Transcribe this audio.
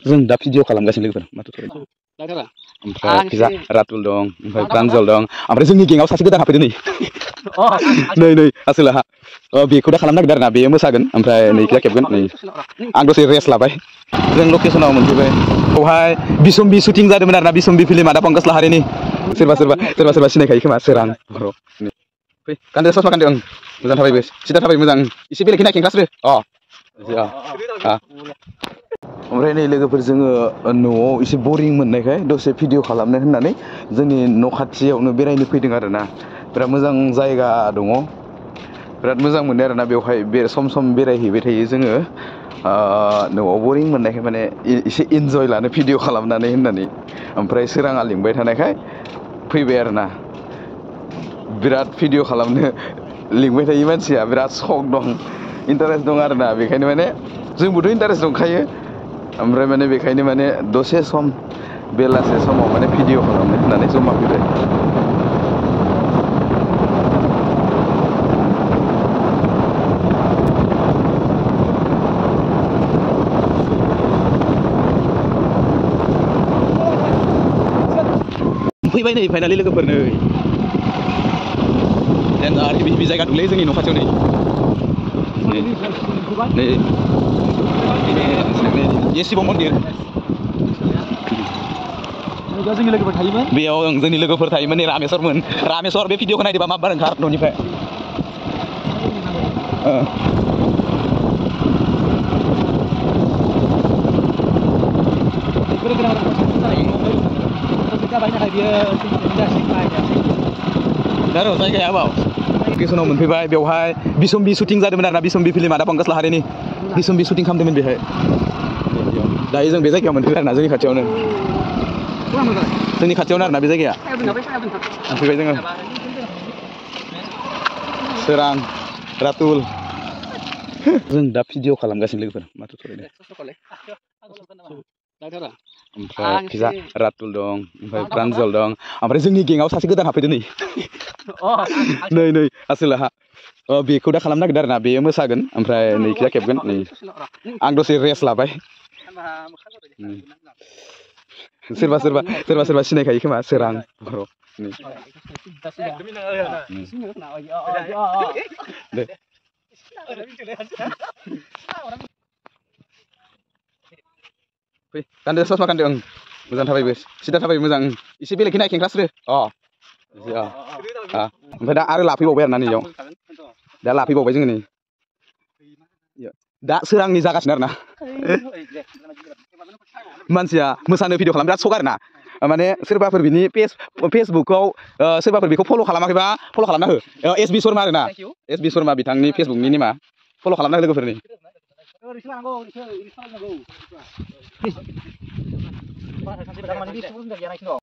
जों दा भिडिअ खालामगासिनो लोगोफोर माथो थ'बाय ओमफ्राय फिजा रातुल दं ओमफ्राय प्रान्जल दं ओमफ्राय जोंनि गेंआव सासे गोदान हाबफैदों नै नै आसोलाहा बेखौ दा खालामनो नागिरदों आरोना बेयो मोसागोन ओमफ्राय नैखिजा खेबगोन नै आं दसे रेस्ट लाबाय जों लकेसनाव मोनफैबाय बेवहाय बिसम्बि शुटिं जादोंमोन आरोना बिसम्बि फिल्म आदा पंकज लाहारिनि सोरबा सिनायखायो खोमा सोरां बर' फै गानदो ससमा गानदो मोजां थाबाय सिदा थाबाय मोजां एसे बेलेगखै नायखेंगास्रो ओमफ्राय नै लोगोफोर जोङो न'आव एसे बरिं मोननायखाय दसे भिडिअ खालामनो होननानै जोंनि न' खाथियावनो बेरायनो फैदों आरोना बिराद मोजां जायगा दङ बिराद मोजां मोनो आरोना बेवहाय सम सम बेरायहैबाय थायो जोङो न'आव बरिं मोननायखाय माने एसे इन्जय लानो भिडिअ खालामनानै होननानै ओमफ्राय सोराङा लिंबाय थानायखाय फैबाय आरोना बिराद भिडिअ खालामनो लिंबाय थायो मानसिया बिराद शक दं इन्टारेस्ट दं आरोना बेखायनो माने जोंबोथ' इन्टारेस्ट दंखायो ओमफ्राय माने बेखायनो माने दसे सम बेलासे समाव माने भिडिअ खालामनो होननानै जमा फैबाय फैबाय नै फाइनालि लोगोफोर नै देन्जार हेभि जायगा दंलै जोंनि न' खाथियाव नै ये शिव मन्दिर जोंनि लोगोफोर थायोमोन बेयाव जोंनि लोगोफोर थायोमोन नै रामेश्वर बे भिडिअखौ नायदोंबा मा बार ओंखार न'निफ्राय जायगाया बाव लकेसनाव मोनफैबाय बेवहाय बिसम्बि शुटिं जादोंमोन आरोना बिसम्बि फिल्म आदा पंकज लाहारिनि बिसम्बि शुटिं खालामदोंमोन बेहाय दायो जों बे जायगायाव मोनफैबाय आरोना जोंनि खाथियावनो आरोना बे जायगाया मोनफैबाय जोङो सोरां रातुल जों दा भिडिअ खालामगासिनो लोगोफोर माथो थ'बाय ओमफ्राय फिजा रातुल दं ओमफ्राय प्रान्जल दं ओमफ्राय जोंनि गेंआव सासे गोदान हाबफैदों नै आसोलाहा बेखौ दा खालामनो नागिरदों आरोना बेयो मोसागोन ओमफ्राय नैखिजा खेबगोन नै आं दसे रेस्ट लाबाय सोरबा सिनायखायो खोमा सोरां बर' दे फै गानदो ससमा गानदो मोजां थाबाय सिदा थाबाय मोजां एसे बेलेगखै नायखेंगास्रो ओमफ्राय दा आरो लाफैबावबाय आरोना नैयाव दा लाफैबावबाय जोङो नै दा सोरांनि जागासिनो आरोना मानसिया मोसानो भिडिअ खालामनो बिराद सक आरोना माने सोरबाफोर बिनि फेसबुकआव सोरबाफोर बेखौ फल' खालामाखैबा फल' खालामना हो एस बि शर्मा आरोना एस बि शर्मा बिथांनि फेसबुकनि नेमा फल' खालामना हो लोगोफोरनि